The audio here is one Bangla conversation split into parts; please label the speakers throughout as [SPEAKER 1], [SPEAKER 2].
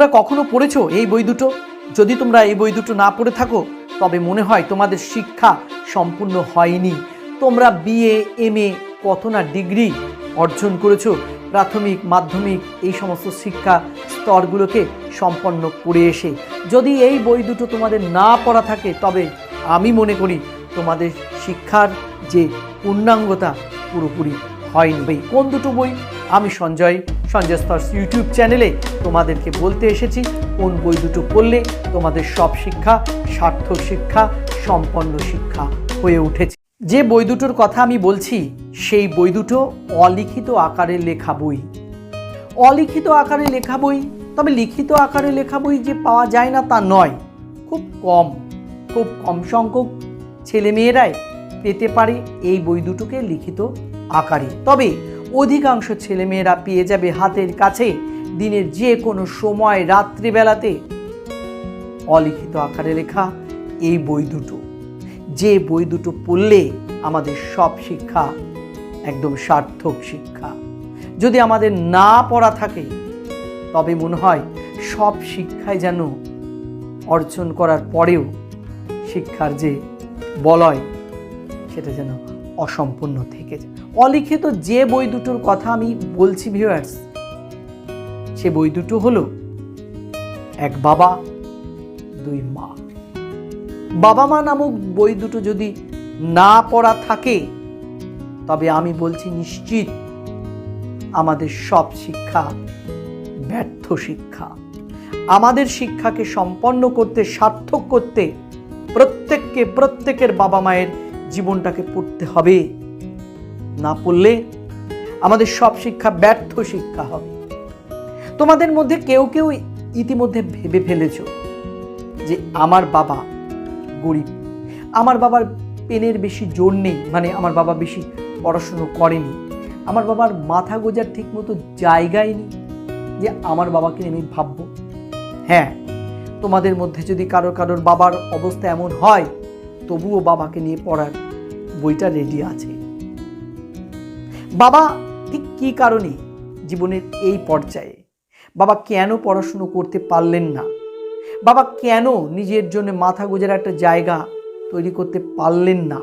[SPEAKER 1] তোমরা কখনো পড়েছো এই বই দুটো? যদি তোমরা এই বই দুটো না পড়ে থাকো তবে মনে হয় তোমাদের শিক্ষা সম্পূর্ণ হয়নি। তোমরা বিএ, এমএ কত না ডিগ্রি অর্জন করেছো, প্রাথমিক, মাধ্যমিক এই সমস্ত শিক্ষা স্তরগুলোকে সম্পন্ন করে এসে যদি এই বই দুটো তোমাদের না পড়া থাকে তবে আমি মনে করি তোমাদের শিক্ষার যে পূর্ণাঙ্গতা পুরোপুরি হয়নি। কোন দুটো বই? আমি সঞ্জয় স্তরস ইউটিউব চ্যানেলে তোমাদেরকে বলতে এসেছি কোন বই দুটো পড়লে তোমাদের সব শিক্ষা সার্থক শিক্ষা, সম্পন্ন শিক্ষা হয়ে উঠেছে। যে বই দুটোর কথা আমি বলছি সেই বই দুটো অলিখিত আকারে লেখা বই। অলিখিত আকারে লেখা বই, তবে লিখিত আকারে লেখা বই যে পাওয়া যায় না তা নয়, খুব কম সংখ্যক ছেলেমেয়েরাই পেতে পারে এই বই দুটোকে লিখিত আকারে। তবে অধিকাংশ ছেলেমেয়েরা পেয়ে যাবে হাতের কাছে দিনের যে কোনো সময় রাত্রিবেলাতে অলিখিত আকারে লেখা এই বই দুটো। যে বই দুটো পড়লে আমাদের সব শিক্ষা একদম সার্থক শিক্ষা। যদি আমাদের না পড়া থাকে তবে মনে হয় সব শিক্ষায় যেন অর্জন করার পরেও শিক্ষার যে বলয় সেটা যেন অসম্পূর্ণ থেকে যায়। অলিখিত যে বই দুটোর কথা আমি বলছি ভিউয়ার্স, সে বই দুটো হলো এক বাবা দুই মা। বাবা মা নামক বই দুটো যদি না পড়া থাকে তবে আমি বলছি নিশ্চিত আমাদের সব শিক্ষা ব্যর্থ শিক্ষা। আমাদের শিক্ষাকে সম্পন্ন করতে, সার্থক করতে প্রত্যেকের বাবা মায়ের জীবনটাকে পড়তে হবে। না পড়লে আমাদের সব শিক্ষা ব্যর্থ শিক্ষা হবে। তোমাদের মধ্যে কেউ ইতিমধ্যে ভেবে ফেলেছ যে আমার বাবা গরিব, আমার বাবার পেনের বেশি জোর নেই, মানে আমার বাবা বেশি পড়াশুনো করেনি, আমার বাবার মাথা গোজার ঠিক মতো জায়গায় নেই যে আমার বাবাকে আমি ভাববো। হ্যাঁ, তোমাদের মধ্যে যদি কারোর বাবার অবস্থা এমন হয় তবুও বাবাকে নিয়ে পড়ার বইটা রেডি আছে। বাবা ঠিক কী কারণে জীবনের এই পর্যায়ে, বাবা কেন পড়াশুনো করতে পারলেন না, বাবা কেন নিজের জন্য মাথা গোজার একটা জায়গা তৈরি করতে পারলেন না,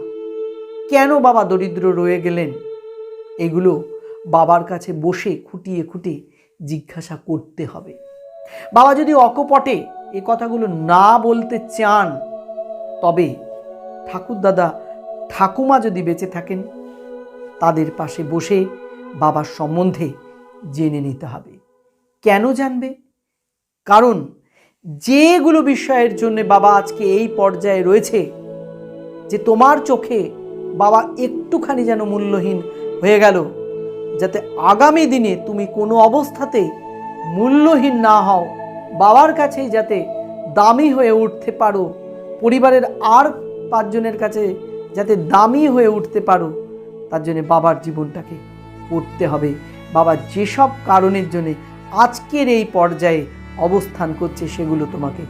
[SPEAKER 1] কেন বাবা দরিদ্র রয়ে গেলেন, এগুলো বাবার কাছে বসে খুঁটিয়ে জিজ্ঞাসা করতে হবে। বাবা যদি অকপটে এ কথাগুলো না বলতে চান তবে ঠাকুর দাদা ঠাকুমা যদি বেঁচে থাকেন তাদের পাশে বসে বাবার সম্বন্ধে জেনে নিতে হবে। কেন জানবে? কারণ যেগুলো বিষয়ের জন্য বাবা আজকে এই পর্যায়ে রয়েছে, যে তোমার চোখে বাবা একটুখানি যেন মূল্যহীন হয়ে গেল, যাতে আগামী দিনে তুমি কোনো অবস্থাতে মূল্যহীন না হও, বাবার কাছেই যাতে দামি হয়ে উঠতে পারো, পরিবারের আর 5 জনের কাছে যাতে দামি হয়ে উঠতে পারো, তার জন্য বাবার জীবনটাকে পড়তে হবে। বাবা যেসব কারণের জন্য আজকের এই পর্যায়ে অবস্থান করছে সেগুলো তোমাকে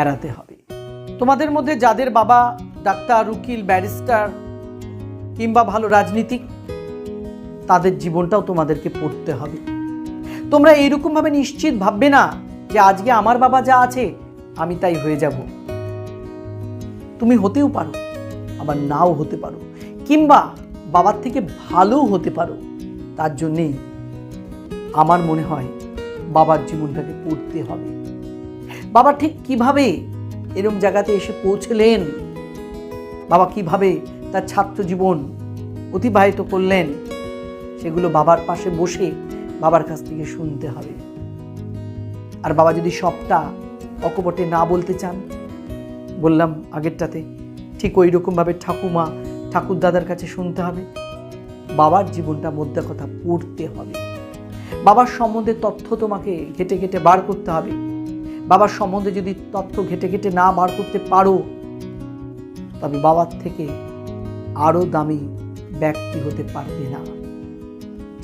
[SPEAKER 1] এড়াতে হবে। তোমাদের মধ্যে যাদের বাবা ডাক্তার, উকিল, ব্যারিস্টার কিংবা ভালো রাজনীতিক, তাদের জীবনটাও তোমাদেরকে পড়তে হবে। তোমরা এইরকমভাবে নিশ্চিত ভাববে না যে আজকে আমার বাবা যা আছে আমি তাই হয়ে যাব। তুমি হতেও পারো, আবার নাও হতে পারো, কিংবা বাবার থেকে ভালোও হতে পারো। তার জন্যেই আমার মনে হয় বাবার জীবনটাকে পড়তে হবে। বাবা ঠিক কিভাবে এরকম জায়গাতে এসে পৌঁছলেন, বাবা কিভাবে তার ছাত্র জীবন অতিবাহিত করলেন, সেগুলো বাবার পাশে বসে বাবার কাছ থেকে শুনতে হবে। আর বাবা যদি সবটা অকপটে না বলতে চান, বললাম আগেরটাতে, ঠিক ওই রকমভাবে ঠাকুমা ঠাকুর দাদার কাছে শুনতে হবে। বাবার জীবনটা মধ্যে কথা পড়তে হবে। বাবার সম্বন্ধে তথ্য তোমাকে ঘেটে বার করতে হবে। বাবার সম্বন্ধে যদি তথ্য ঘেটে না বার করতে পারো তবে বাবার থেকে আরও দামি ব্যক্তি হতে পারবে না।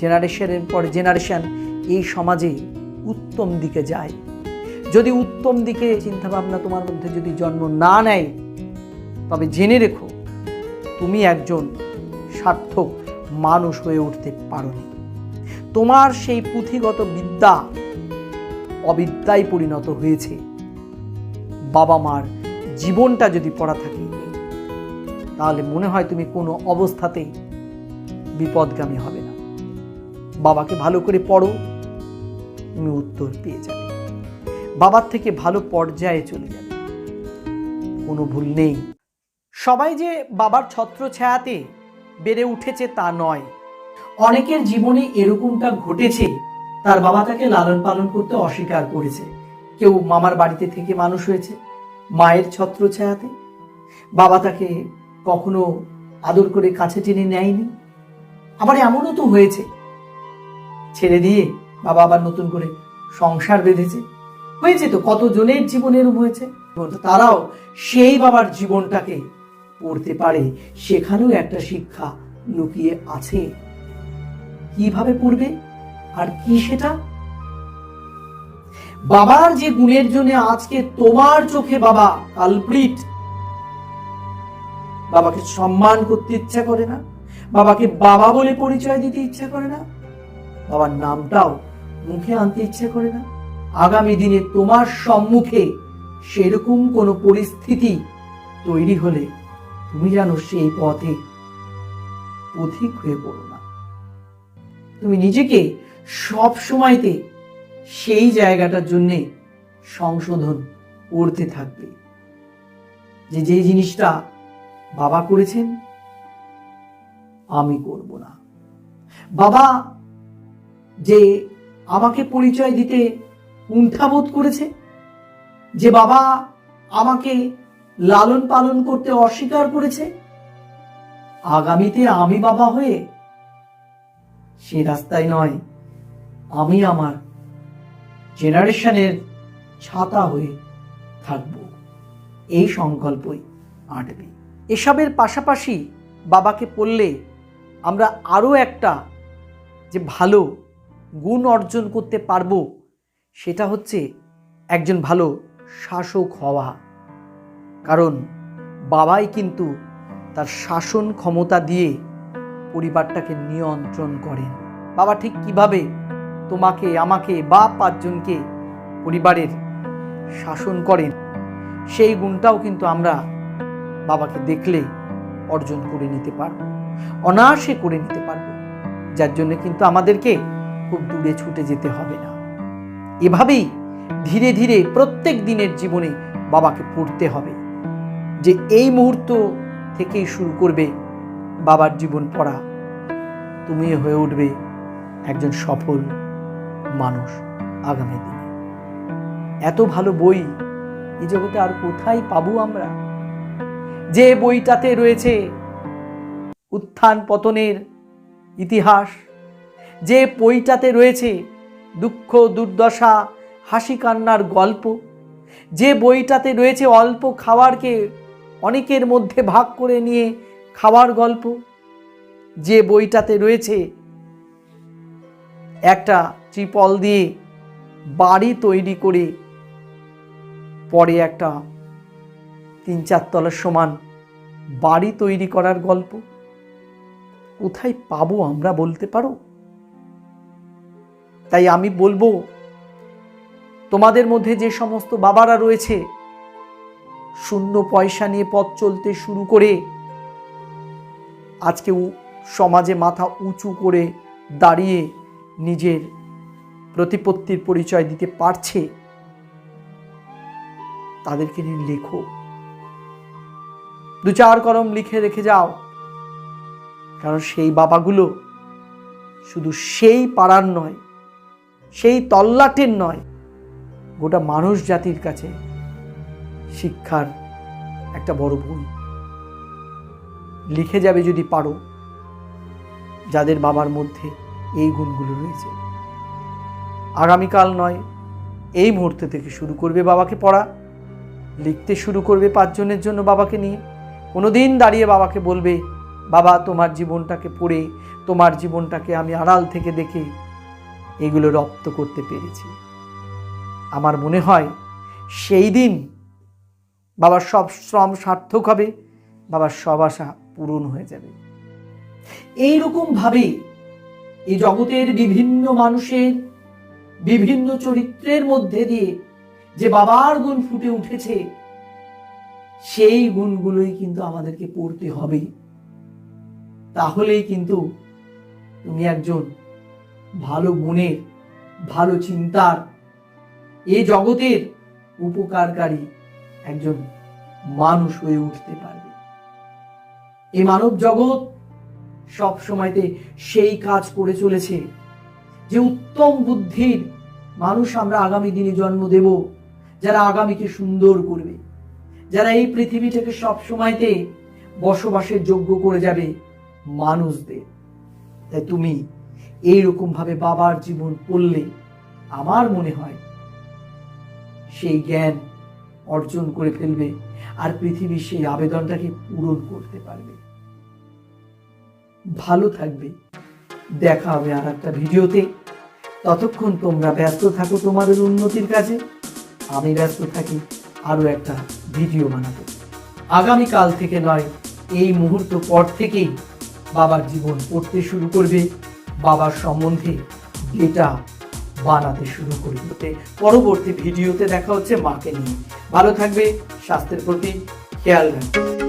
[SPEAKER 1] জেনারেশনের পর জেনারেশন এই সমাজে উত্তম দিকে যায়। যদি উত্তম দিকে চিন্তাভাবনা তোমার মধ্যে যদি জন্ম না নেয় তবে জেনে রেখো তুমি একজন সার্থক মানুষ হয়ে উঠতে পারোনি। তোমার সেই পুঁথিগত বিদ্যা অবিদ্যায় পরিণত হয়েছে। বাবা মার জীবনটা যদি পড়া থাকে, তাহলে মনে হয় তুমি কোনো অবস্থাতেই বিপদগামী হবে না। বাবাকে ভালো করে পড়ো, তুমি উত্তর পেয়ে যাবে, বাবার থেকে ভালো পর্যায়ে চলে যাবে, কোনো ভুল নেই। সবাই যে বাবার ছত্রছায়াতে বেড়ে উঠেছে তা নয়। অনেকের জীবনে এরকমটা ঘটেছে, তার বাবা তাকে লালন পালন করতে অস্বীকার করেছে। কেউ মামার বাড়িতে থেকে মানুষ হয়েছে মায়ের ছত্রছায়াতে, বাবা তাকে কখনো আদর করে কাছে টেনে নেয়নি। আবার এমনও তো হয়েছে ছেড়ে দিয়ে বাবা আবার নতুন করে সংসার বেঁধেছে, হয়েছে তো, কতজনের জীবনের হয়েছে। তারাও সেই বাবার জীবনটাকে পড়তে পারে, সেখানেও একটা শিক্ষা লুকিয়ে আছে। কিভাবে পড়বে আর কি সেটা? বাবার যে গুণের জন্য আজকে তোমার চোখে বাবা কালপ্রিট, বাবাকে সম্মান করতে ইচ্ছা করে না, বাবাকে বাবা বলে পরিচয় দিতে ইচ্ছা করে না, বাবার নামটাও মুখে আনতে ইচ্ছা করে না, আগামী দিনে তোমার সম্মুখে সেরকম কোনো পরিস্থিতি তৈরি হলে তুমি জানো সেই পথে পথিক হয়ে পড়ো না। তুমি নিজেকে সব সময়তে সেই জায়গাটার জন্য সংশোধন করতে থাকবে, যে যে জিনিসটা বাবা করেছেন আমি করব না। বাবা যে আমাকে পরিচয় দিতে কুণ্ঠাবোধ করেছে, যে বাবা আমাকে লালন পালন করতে অস্বীকার করেছে, আগামীতে আমি বাবা হয়ে সে রাস্তায় নয়, আমি আমার জেনারেশনের ছাতা হয়ে থাকব, এই সংকল্পই আঁটবে। এসবের পাশাপাশি বাবাকে পড়লে আমরা আরও একটা যে ভালো গুণ অর্জন করতে পারবো, সেটা হচ্ছে একজন ভালো শাসক হওয়া। কারণ বাবাই কিন্তু তার শাসন ক্ষমতা দিয়ে পরিবারটাকে নিয়ন্ত্রণ করেন। বাবা ঠিক কিভাবে তোমাকে, আমাকে বা 5 জনকে পরিবারের শাসন করেন, সেই গুণটাও কিন্তু আমরা বাবাকে দেখলে অর্জন করে নিতে পারবো, অনায়াসে করে নিতে পারবো, যার জন্য কিন্তু আমাদেরকে খুব দূরে ছুটে যেতে হবে না। এভাবেই ধীরে ধীরে প্রত্যেক দিনের জীবনে বাবাকে পড়তে হবে, যে এই মুহূর্ত থেকেই শুরু করবে বাবার জীবন পড়া, তুমি হয়ে উঠবে একজন সফল মানুষ আগামী দিনে। এত ভালো বই এই জগতে আর কোথায় পাবো আমরা? যে বইটাতে রয়েছে উত্থান পতনের ইতিহাস, যে বইটাতে রয়েছে দুঃখ দুর্দশা হাসি কান্নার গল্প, যে বইটাতে রয়েছে অল্প খাবারকে অনেকের মধ্যে ভাগ করে নিয়ে খাওয়ার গল্প, যে বইটাতে রয়েছে একটা ত্রিপল দিয়ে বাড়ি তৈরি করে পরে একটা 3-4 তলার সমান বাড়ি তৈরি করার গল্প, কোথায় পাবো আমরা বলতে পারো? তাই আমি বলবো, তোমাদের মধ্যে যে সমস্ত বাবারা রয়েছে শূন্য পয়সা নিয়ে পথ চলতে শুরু করে আজকে সমাজে মাথা উঁচু করে দাঁড়িয়ে নিজের প্রতিপত্তির পরিচয় দিতে পারছে, তাদেরকে নিয়ে লেখো, 2-4 কলম লিখে রেখে যাও। কারণ সেই বাবাগুলো শুধু সেই পাড়ার নয়, সেই তল্লাটের নয়, গোটা মানুষ জাতির কাছে শিক্ষার একটা বড় বই। লিখে যাবে যদি পারো, যাদের বাবার মধ্যে এই গুণগুলো রয়েছে। আগামীকাল নয়, এই মুহূর্তে থেকে শুরু করবে বাবাকে পড়া, লিখতে শুরু করবে 5 জনের জন্য বাবাকে নিয়ে। কোনোদিন দাঁড়িয়ে বাবাকে বলবে, বাবা তোমার জীবনটাকে পড়ে, তোমার জীবনটাকে আমি আড়াল থেকে দেখে এগুলো রপ্ত করতে পেরেছি। আমার মনে হয় সেই দিন বাবার সব শ্রম সার্থক হবে, বাবার সব আশা পূরণ হয়ে যাবে। এইরকম ভাবে এই জগতের বিভিন্ন মানুষের বিভিন্ন চরিত্রের মধ্যে দিয়ে যে বাবার গুণ ফুটে উঠেছে, সেই গুণগুলোই কিন্তু আমাদেরকে পড়তে হবে। তাহলেই কিন্তু তুমি একজন ভালো গুণের, ভালো চিন্তার, এই জগতের উপকারকারী একজন মানুষ হয়ে উঠতে পারবে। এই মানব জগৎ সব সময়তে সেই কাজ করে চলেছে যে উত্তম বুদ্ধির মানুষ আমরা আগামী দিনে জন্ম দেব, যারা আগামীকে সুন্দর করবে, যারা এই পৃথিবীটাকে সব সময়তে বসবাসের যোগ্য করে যাবে মানুষদের। তাই তুমি এইরকম ভাবে বাবার জীবন পড়লে আমার মনে হয় সেই জ্ঞান অর্জন করে ফেলবে আর পৃথিবীর সেই আবেদনটাকে পূরণ করতে পারবে। ভালো থাকবে, দেখা হবে আর একটা ভিডিওতে। ততক্ষণ তোমরা ব্যস্ত থাকো তোমাদের উন্নতির কাজে, আমি ব্যস্ত থাকি আরো একটা ভিডিও বানাতে। আগামীকাল থেকে নয়, এই মুহূর্ত পর থেকেই বাবার জীবন পড়তে শুরু করবে, বাবার সম্বন্ধে ডেটা বানাতে শুরু করবে। পরবর্তী ভিডিওতে দেখা হচ্ছে মাকে নিয়ে। ভালো থাকবে, স্বাস্থ্যের প্রতি খেয়াল রাখবে।